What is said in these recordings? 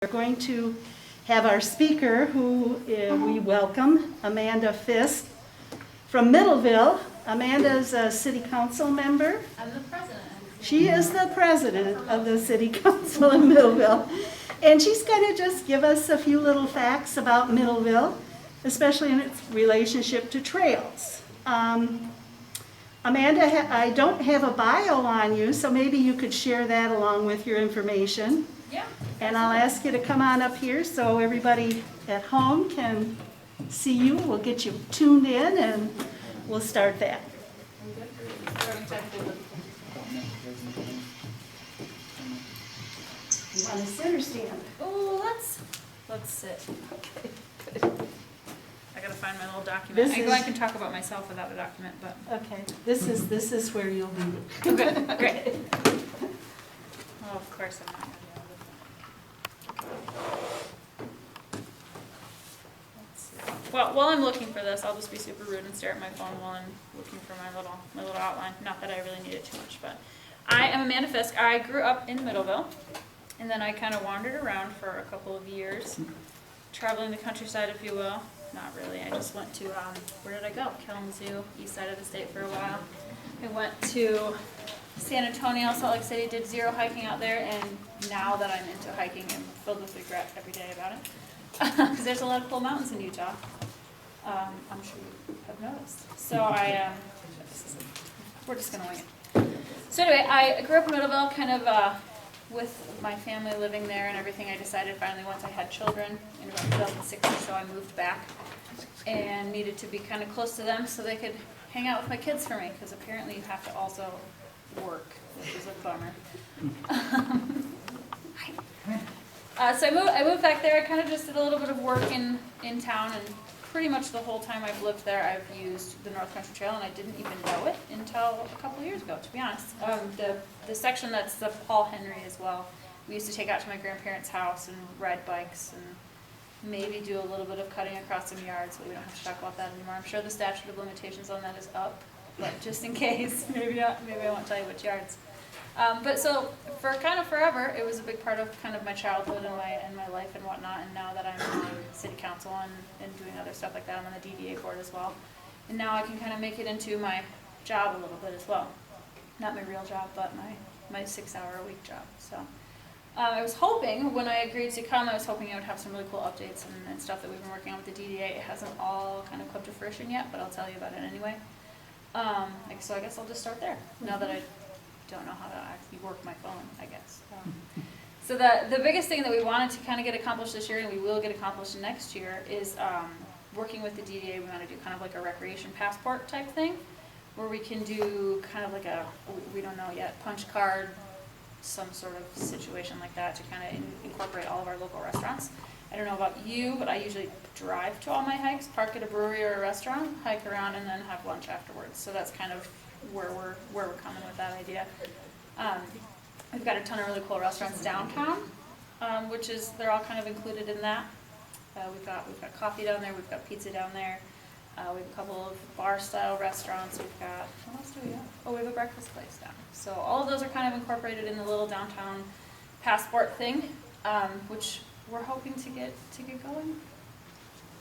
We're going to have our speaker, who we welcome, Amanda Fisk from Middleville. Amanda's a city council member. I'm the president. She is the president of the city council in Middleville. And she's going to just give us a few little facts about Middleville, especially in its relationship to trails. Amanda, I don't have a bio on you, so maybe you could share that along with your information. Yeah. And I'll ask you to come on up here so everybody at home can see you. We'll get you tuned in and we'll start that. You want to sit or stand? Oh, let's sit. Okay. I gotta find my little document. I can talk about myself without a document, but Okay. This is where you'll be. okay, great. Oh, of course I'm not gonna be able to. Let's see. Well, while I'm looking for this, I'll just be super rude and stare at my phone while I'm looking for my little outline. Not that I really need it too much, but I am Amanda Fisk. I grew up in Middleville, and then I kind of wandered around for a couple of years, traveling the countryside, if you will. Not really. I just went to, where did I go? Kalamazoo, east side of the state for a while. I went to San Antonio, Salt Lake City, did zero hiking out there, and now that I'm into hiking, I'm filled with regret every day about it. Because there's a lot of cool mountains in Utah. I'm sure you have noticed. So we're just going to wing it. So anyway, I grew up in Middleville, kind of with my family living there and everything. I decided finally once I had children in about 2006 or so, I moved back and needed to be kind of close to them so they could hang out with my kids for me, because apparently you have to also work, which is a bummer. So I moved back there. I kind of just did a little bit of work in town, and pretty much the whole time I've lived there, I've used the North Country Trail, and I didn't even know it until a couple years ago, to be honest. The section that's the Paul Henry as well, we used to take out to my grandparents' house and ride bikes and maybe do a little bit of cutting across some yards, but we don't have to talk about that anymore. I'm sure the statute of limitations on that is up, but just in case, maybe I won't tell you which yards. But so for kind of forever, it was a big part of kind of my childhood and my life and whatnot. And now that I'm on city council and doing other stuff like that, I'm on the DDA board as well. And now I can kind of make it into my job a little bit as well. Not my real job, but my 6-hour-a-week job. So I was hoping, when I agreed to come, I was hoping I would have some really cool updates and stuff that we've been working on with the DDA. It hasn't all kind of come to fruition yet, but I'll tell you about it anyway. So I guess I'll just start there, now that I don't know how to actually work my phone, I guess. So the biggest thing that we wanted to kind of get accomplished this year, and we will get accomplished next year, is working with the DDA. We want to do kind of like a recreation passport type thing, where we can do kind of like we don't know yet, punch card, some sort of situation like that to kind of incorporate all of our local restaurants. I don't know about you, but I usually drive to all my hikes, park at a brewery or a restaurant, hike around, and then have lunch afterwards. So that's kind of where we're coming with that idea. We've got a ton of really cool restaurants downtown, they're all kind of included in that. We've got coffee down there, we've got pizza down there. We have a couple of bar-style restaurants. We've got, what else do we have? Oh, we have a breakfast place down. So all of those are kind of incorporated in the little downtown passport thing, which we're hoping to get going.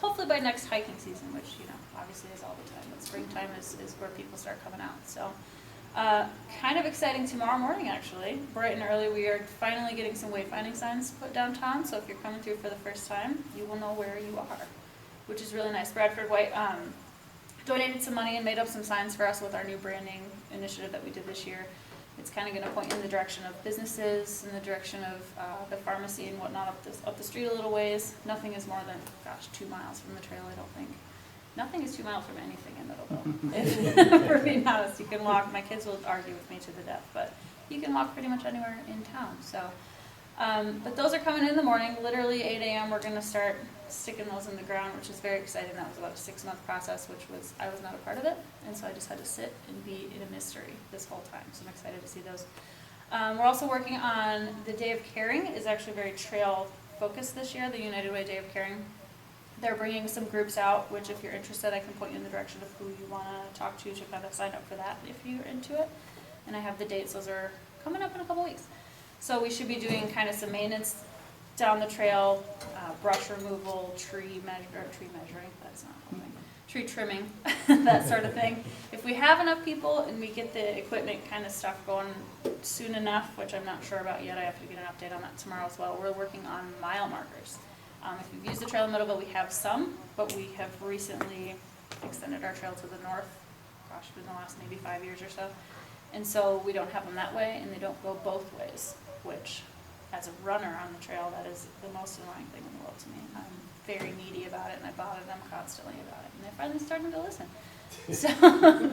Hopefully by next hiking season, which, obviously is all the time, but springtime is where people start coming out. So kind of exciting tomorrow morning, actually. Bright and early, we are finally getting some wayfinding signs put downtown. So if you're coming through for the first time, you will know where you are, which is really nice. Bradford White donated some money and made up some signs for us with our new branding initiative that we did this year. It's kind of going to point in the direction of businesses, in the direction of the pharmacy and whatnot up the street a little ways. Nothing is more than, 2 miles from the trail, I don't think. Nothing is 2 miles from anything in Middleville. If we're being honest, you can walk. My kids will argue with me to the death, but you can walk pretty much anywhere in town. So, but those are coming in the morning. Literally 8 a.m. We're going to start sticking those in the ground, which is very exciting. That was about a 6-month process, I was not a part of it, and so I just had to sit and be in a mystery this whole time. So I'm excited to see those. We're also working on the Day of Caring. Is actually very trail focused this year. The United Way Day of Caring. They're bringing some groups out, which if you're interested, I can point you in the direction of who you want to talk to kind of sign up for that if you're into it. And I have the dates. Those are coming up in a couple weeks. So we should be doing kind of some maintenance down the trail, brush removal, tree measuring, that's not a thing, tree trimming, that sort of thing. If we have enough people and we get the equipment kind of stuff going soon enough, which I'm not sure about yet, I have to get an update on that tomorrow as well, we're working on mile markers. If you've used the trail in Middleville, we have some, but we have recently extended our trail to the north, gosh, in the last maybe 5 years or so. And so we don't have them that way, and they don't go both ways, which, as a runner on the trail, that is the most annoying thing in the world to me. I'm very needy about it, and I bother them constantly about it, and they're finally starting to listen. So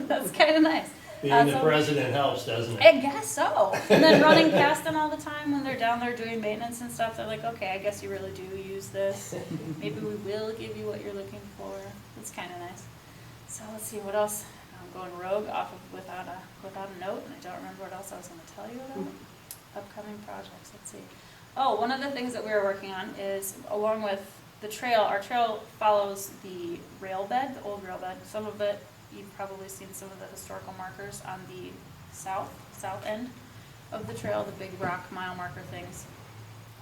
that's kind of nice. Being the president helps, doesn't it? I guess so. And then running past them all the time when they're down there doing maintenance and stuff, they're like, okay, I guess you really do use this. Maybe we will give you what you're looking for. It's kind of nice. So let's see, what else? I'm going rogue off of without a note, and I don't remember what else I was going to tell you about. Upcoming projects, let's see. Oh, one of the things that we are working on is, along with the trail, our trail follows the rail bed, the old rail bed. Some of it, you've probably seen some of the historical markers on the south end of the trail, the big rock mile marker things.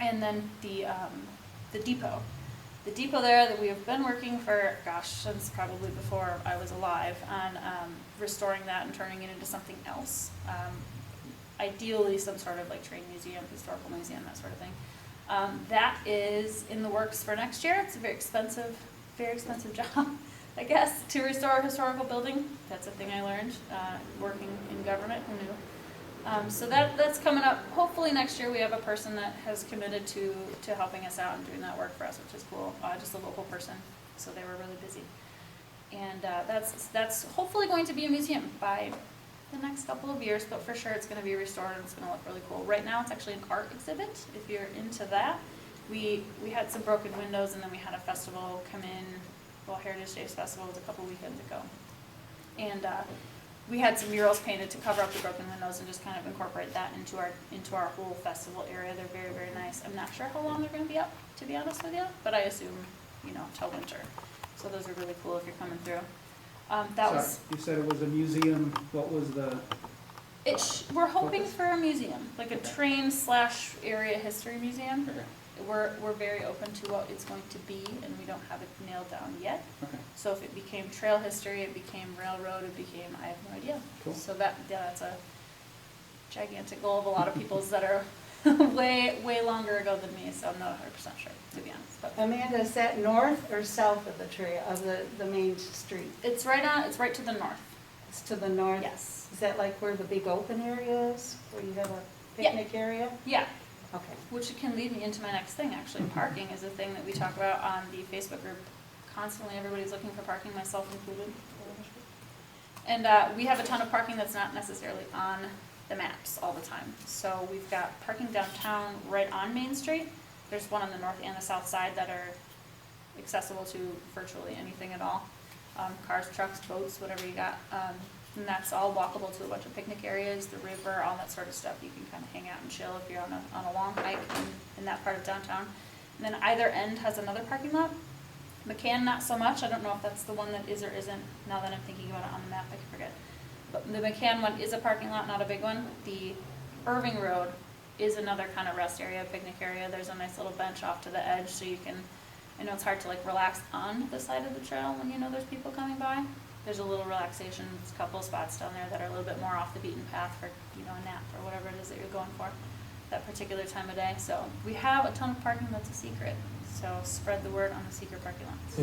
And then the depot. The depot there that we have been working for, gosh, since probably before I was alive, on restoring that and turning it into something else. Ideally some sort of like train museum, historical museum, that sort of thing. That is in the works for next year. It's a very expensive job, I guess, to restore a historical building. That's a thing I learned working in government, who knew. So that's coming up. Hopefully next year we have a person that has committed to helping us out and doing that work for us, which is cool. Just a local person, so they were really busy. And that's hopefully going to be a museum by the next couple of years, but for sure it's going to be restored and it's going to look really cool. Right now it's actually an art exhibit, if you're into that. We had some broken windows, and then we had a festival come in, well, Heritage Days Festival was a couple weekends ago. And we had some murals painted to cover up the broken windows and just kind of incorporate that into our whole festival area. They're very, very nice. I'm not sure how long they're going to be up, to be honest with you, but I assume, till winter. So those are really cool if you're coming through. You said it was a museum. What was the? We're hoping for a museum, like a train/area history museum. Okay. We're very open to what it's going to be, and we don't have it nailed down yet. Okay. So if it became trail history, it became railroad, I have no idea. Cool. So that's a gigantic goal of a lot of people's that are way longer ago than me, so I'm not 100% sure, to be honest. But Amanda, is that north or south of the trail, of the main street? it's right to the north. It's to the north? Yes. Is that like where the big open area is, where you have a picnic area? Yeah. Okay. Which can lead me into my next thing, actually. Parking is a thing that we talk about on the Facebook group. Constantly everybody's looking for parking, myself included. And we have a ton of parking that's not necessarily on the maps all the time. So we've got parking downtown right on Main Street. There's one on the north and the south side that are accessible to virtually anything at all. Cars, trucks, boats, whatever you got. And that's all walkable to a bunch of picnic areas, the river, all that sort of stuff. You can kind of hang out and chill if you're on a long hike in that part of downtown. And then either end has another parking lot. McCann, not so much. I don't know if that's the one that is or isn't. Now that I'm thinking about it on the map, I can forget. But the McCann one is a parking lot, not a big one. The Irving Road is another kind of rest area, picnic area. There's a nice little bench off to the edge, so you can, I know it's hard to like relax on the side of the trail when you know there's people coming by. There's a little relaxation, there's a couple of spots down there that are a little bit more off the beaten path for, a nap or whatever it is that you're going for that particular time of day. So we have a ton of parking that's a secret. So spread the word on the secret parking lots.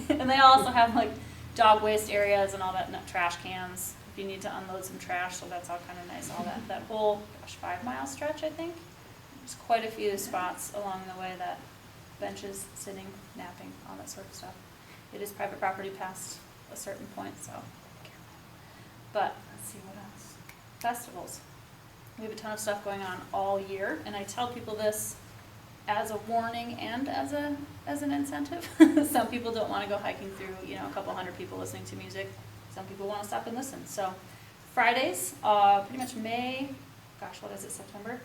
And they also have like dog waste areas and all that, trash cans if you need to unload some trash, so that's all kind of nice. All that whole 5-mile stretch, I think. There's quite a few spots along the way that benches, sitting, napping, all that sort of stuff. It is private property past a certain point, so but let's see what else. Festivals. We have a ton of stuff going on all year, and I tell people this as a warning and as an incentive. Some people don't want to go hiking through, a couple hundred people listening to music. Some people want to stop and listen. So Fridays, pretty much September?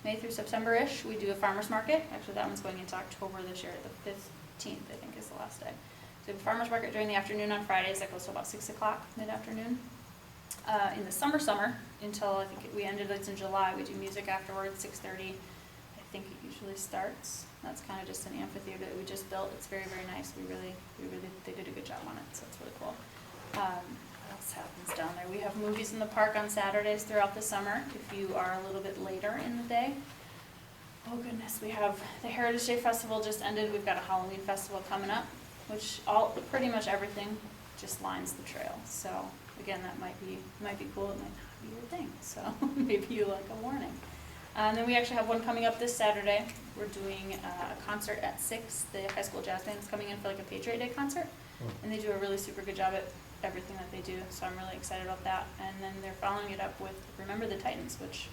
May through September-ish, we do a farmer's market. Actually, that one's going into October this year. The 15th, I think, is the last day. So we have a farmer's market during the afternoon on Fridays. That goes to about 6 o'clock, mid-afternoon. In the summer, until I think we ended it in July, we do music afterwards, 6:30. I think it usually starts. That's kind of just an amphitheater that we just built. It's very, very nice. They did a good job on it, so it's really cool. What else happens down there? We have movies in the park on Saturdays throughout the summer, if you are a little bit later in the day. Oh goodness, we have the Heritage Day Festival just ended. We've got a Halloween festival coming up, which pretty much everything just lines the trail. So again, that might be cool. It might not be your thing. So maybe you like a warning. And then we actually have one coming up this Saturday. We're doing a concert at 6. The high school jazz band is coming in for like a Patriot Day concert, and they do a really super good job at everything that they do. So I'm really excited about that. And then they're following it up with Remember the Titans, which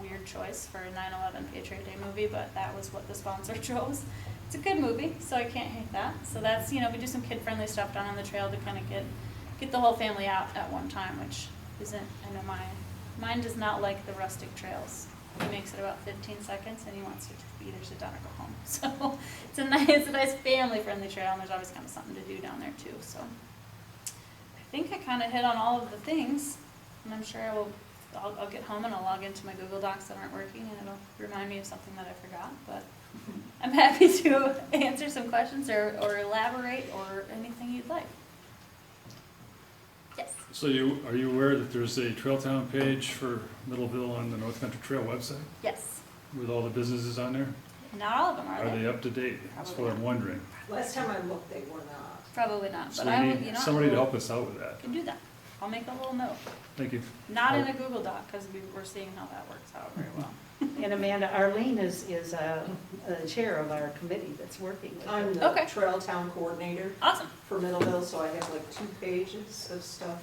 weird choice for a 9/11 Patriot Day movie, but that was what the sponsor chose. It's a good movie, so I can't hate that. So that's, we do some kid-friendly stuff down on the trail to kind of get the whole family out at one time, which isn't, I know mine does not like the rustic trails. He makes it about 15 seconds and he wants to either sit down or go home. So it's a nice family-friendly trail, and there's always kind of something to do down there too. So I think I kind of hit on all of the things, and I'm sure I'll get home and I'll log into my Google Docs that aren't working, and it'll remind me of something that I forgot. But I'm happy to answer some questions or elaborate or anything you'd like. Yes. So are you aware that there's a Trail Town page for Middleville on the North Country Trail website Yes. with all the businesses on there? Not all of them are Are they? they up to date? That's what I'm wondering. Last time I looked, they were not. Probably not. So But we I will, need somebody to help us out with that. can do that. I'll make a little note. Thank you. Not in a Google Doc, because we're seeing how that works out very well. And Amanda, Arlene is chair of our committee that's working with I'm it. the Okay. Trail Town Coordinator Awesome. for Middleville, so I have like 2 pages of stuff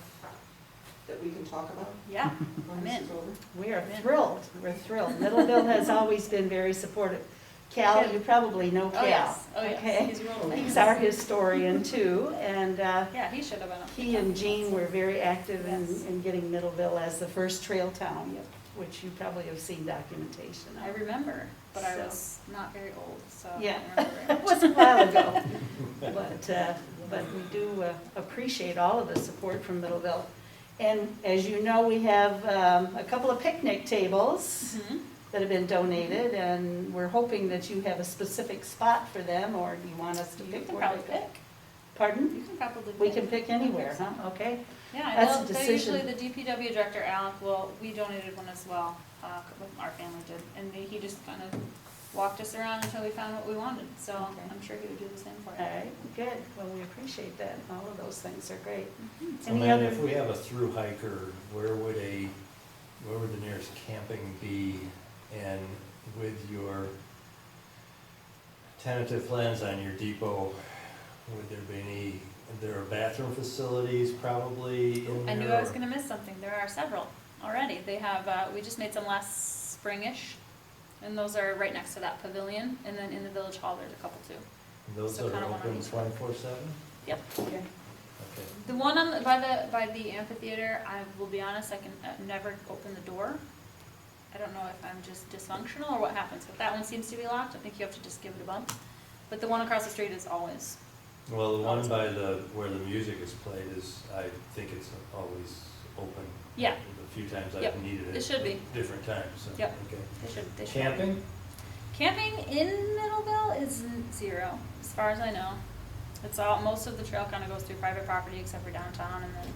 that we can talk about Yeah. when I'm this in. is over. We are thrilled, we're thrilled. Middleville has always been very supportive. Cal, you probably know Cal. Oh, yes. Oh, yes. Okay. He's real famous. He's our historian too, and Yeah, he should have been up. he and Jean were very active in getting Middleville as the first trail town, which you probably have seen documentation I of. remember, but I So. was not very old, so Yeah. I don't remember very It much. was a while ago, but we do appreciate all of the support from Middleville. And as you know, we have a couple of picnic tables Mhm. that have been donated, and we're hoping that you have a specific spot for them, or do you want us to You pick can where probably they go? pick. Pardon? You can probably pick. We can pick anywhere, huh? Okay. Yeah, That's a they'll decision. usually, the DPW director, Alec, we donated one as well, our family did, and he just kind of walked us around until we found what we wanted, so Okay. I'm sure he would do the same for All you. right, good. Well, we appreciate that. All of those things are great. Mhm. Any Amanda, other- if we have a through hiker, where would the nearest camping be? And with your tentative plans on your depot, would there be there are bathroom facilities probably in there? I knew I was or- gonna miss something, there are several already, they have, we just made some last springish, and those are right next to that pavilion, and then in the village hall, there's a couple too. Those so are kinda one on open each. 24/7? Yep. Okay. Okay. The one by the amphitheater, I will be honest, I can never open the door. I don't know if I'm just dysfunctional or what happens, but that one seems to be locked. I think you have to just give it a bump. But the one across the street is always, Well, the one by where the music is played I think it's always open. Yeah. The few times Yep. I've needed it. It should be. at different times, so, Yep. okay. they should. Camping? Camping in Middleville is 0, as far as I know. It's all, most of the trail kind of goes through private property except for downtown, and then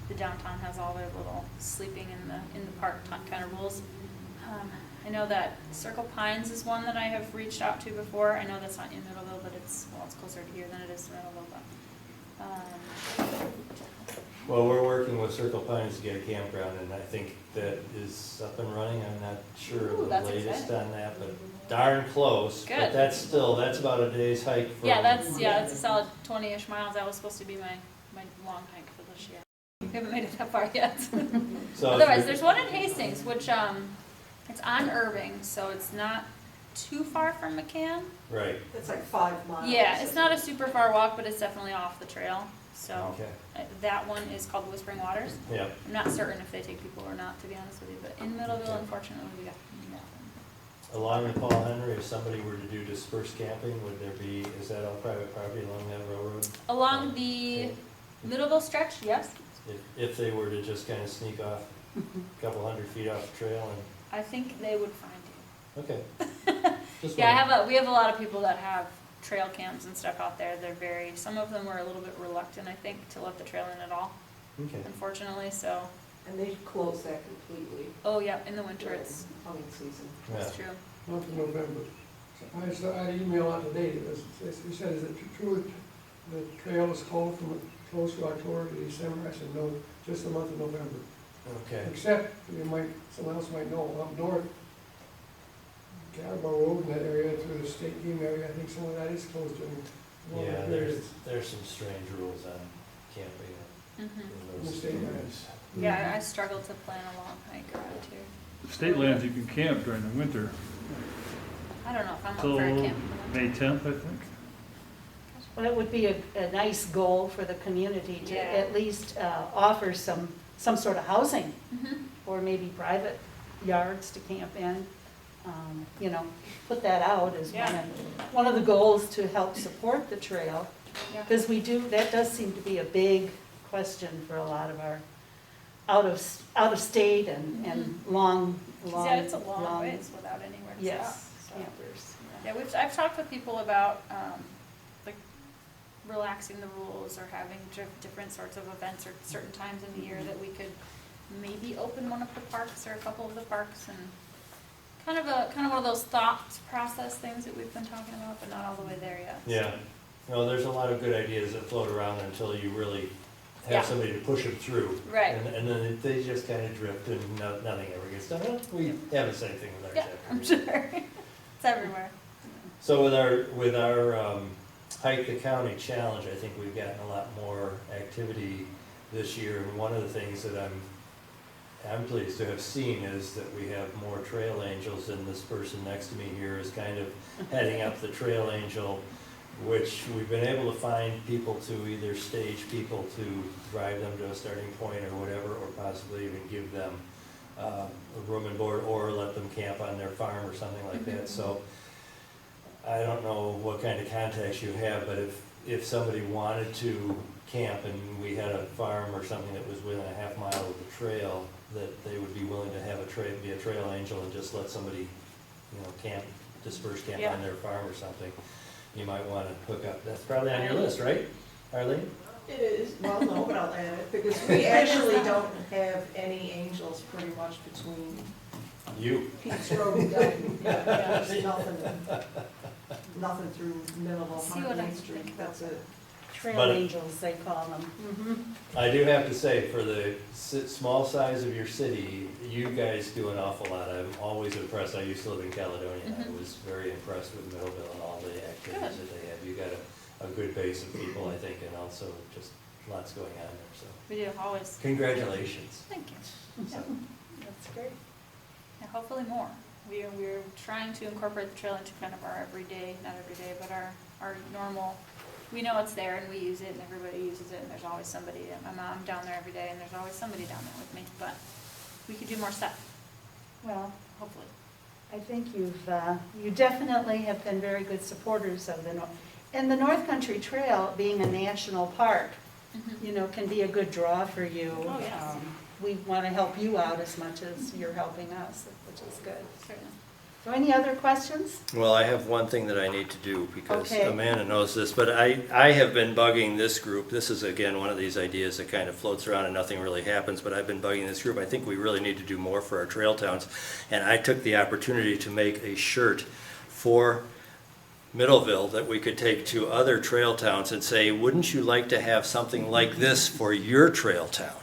the downtown has all their little sleeping in the park kind of rules. I know that Circle Pines is one that I have reached out to before. I know that's not in Middleville, but it's closer to here than it is to Middleville, but, Well, we're working with Circle Pines to get a campground, and I think that is up and running. I'm not sure Ooh, of the that's latest exciting. on that, but darn close. Good. But that's about a day's hike from. that's a solid 20-ish miles. That was supposed to be my long hike for this year. We haven't made it that far yet. So Otherwise, there's one in Hastings, which, it's on Irving, so it's not too far from McCann. Right, It's like 5 miles. Yeah, it's not a super far walk, but it's definitely off the trail. So okay, that one is called Whispering Waters. yeah. I'm not certain if they take people or not, to be honest with you, but in Middleville, unfortunately, we got nothing. Along with Paul Henry, if somebody were to do dispersed camping, is that all private property along that railroad? Along the Middleville stretch, yes. If they were to just kind of sneak off a couple 100 feet off the trail I think they would find you. okay. Just Yeah, wondering. we have a lot of people that have trail cams and stuff out there. Some of them were a little bit reluctant, I think, to let the trail in at all, Okay. unfortunately, so. And they close that completely Oh, yeah, in the winter, it's hunting season. Yeah. true. Month of November. So I had an email out today, he said, is it true the trail is closed from October to December? I said, no, just the month of November. Okay. Except, someone else might know, up north, Carabao Road in that area through the state game area, I think some of that is closed during longer Yeah, periods. there's some strange rules on camping Mhm. in The those state areas. Yeah, I struggle to plan a long hike around here. State lands, you can camp during the winter I don't know if I'm up till for a camp. May 10th, I think. Well, it would be a nice goal for the community to Yeah. at least offer some sort of housing, Mhm. or maybe private yards to camp in. You know, put that out as Yeah. one of the goals to help support the trail. Yeah. Because that does seem to be a big question for a lot of our out of state and long. Yeah, it's a long ways without anywhere to stop. Yes, So. campers. Yeah, I've talked with people about, like, relaxing the rules or having different sorts of events or certain times in the year that we could maybe open one of the parks or a couple of the parks, and kind of one of those thought process things that we've been talking about, but not all the way there yet. so. Yeah, no, there's a lot of good ideas that float around until you really Yeah. have somebody to push them through. Right. And then they just kind of drift and nothing ever gets done. Well, we have the same thing with our Yeah, chapter. I'm sure. It's everywhere. So with our Hike the County Challenge, I think we've gotten a lot more activity this year. And one of the things that I'm pleased to have seen is that we have more trail angels, and this person next to me here is kind of heading up the trail angel, which we've been able to find people to either stage people to drive them to a starting point or whatever, or possibly even give them a room and board, or let them camp on their farm or something like that. So I don't know what kind of contacts you have, but if somebody wanted to camp and we had a farm or something that was within a half mile of the trail, that they would be willing to have be a trail angel and just let somebody, disperse camp Yeah. on their farm or something. You might want to hook up. That's probably on your list, right, Arlene? It is, well, no, but I'll add it, because we actually don't have any angels pretty much between You. Pete's Road and Delton. Yeah, there's nothing through Middleville, See what I 108th Street, think. that's it. Trail But- angels, they call them. I do have to say, for the small size of your city, you guys do an awful lot. I'm always impressed. I used to live in Caledonia. I was very impressed with Middleville and all the activities that they have. You got a good base of people, I think, and also just lots going on there, so. We do, always. Congratulations. Thank you. So, That's great. And hopefully more. We're trying to incorporate the trail into kind of our everyday, not every day, but our normal, we know it's there and we use it and everybody uses it and there's always somebody. I'm down there every day and there's always somebody down there with me, but we could do more stuff, Well, hopefully. I think you definitely have been very good supporters of and the North Country Trail being a national park, can be a good draw for you. Oh, yes. We want to help you out as much as you're helping us, which is good. Certainly. So any other questions? Well, I have one thing that I need to do, because Okay. Amanda knows this, but I have been bugging this group. This is, again, one of these ideas that kind of floats around and nothing really happens, but I've been bugging this group. I think we really need to do more for our trail towns. And I took the opportunity to make a shirt for Middleville that we could take to other trail towns and say, wouldn't you like to have something like this for your trail town?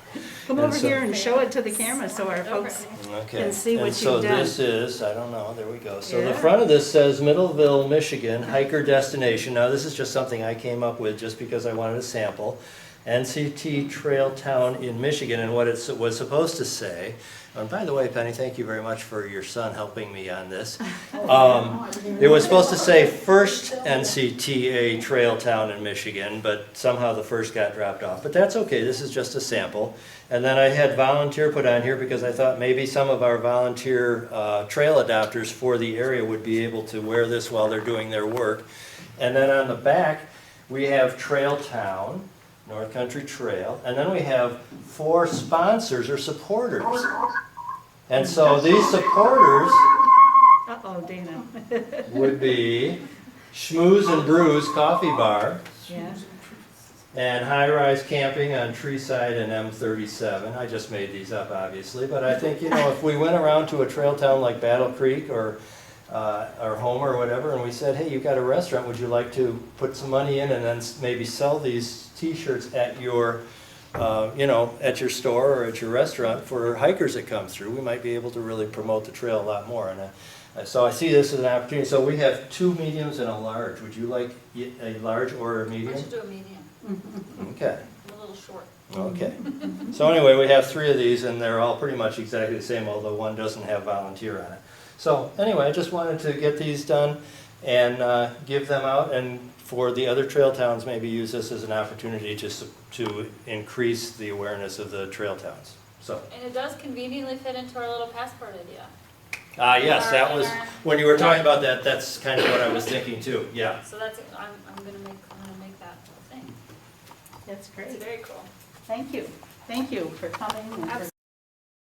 Come And over so- here and show it to the camera so our folks Okay. can see what And so you've done. this is, I don't know, there we go. So the Yeah. front of this says Middleville, Michigan, hiker destination. Now, this is just something I came up with just because I wanted a sample. NCT Trail Town in Michigan, and what it was supposed to say, and by the way, Penny, thank you very much for your son helping me on this. It was supposed to say first NCTA Trail Town in Michigan, but somehow the first got dropped off. But that's okay, this is just a sample. And then I had volunteer put on here because I thought maybe some of our volunteer trail adopters for the area would be able to wear this while they're doing their work. And then on the back, we have Trail Town, North Country Trail, and then we have 4 sponsors or supporters. And so these supporters Uh-oh, Dana. would be Schmooze and Brews Coffee Bar Yeah. and high-rise camping on Treeside and M37. I just made these up, obviously, but I think, if we went around to a trail town like Battle Creek or Homer or whatever, and we said, hey, you've got a restaurant, would you like to put some money in and then maybe sell these T-shirts at your, at your store or at your restaurant for hikers that come through? We might be able to really promote the trail a lot more. And so I see this as an opportunity. So we have 2 mediums and a large. Would you like a large or a medium? I should do a medium, Okay. I'm a little short. Okay. So anyway, we have 3 of these, and they're all pretty much exactly the same, although one doesn't have volunteer on it. So anyway, I just wanted to get these done and give them out, and for the other trail towns, maybe use this as an opportunity to increase the awareness of the trail towns. So, And it does conveniently fit into our little passport idea. yes, that was, when you were talking about that, that's kind of what I was thinking too, yeah. So that's, I'm gonna make that whole thing. That's It's great. very cool. Thank you. Thank you for coming and for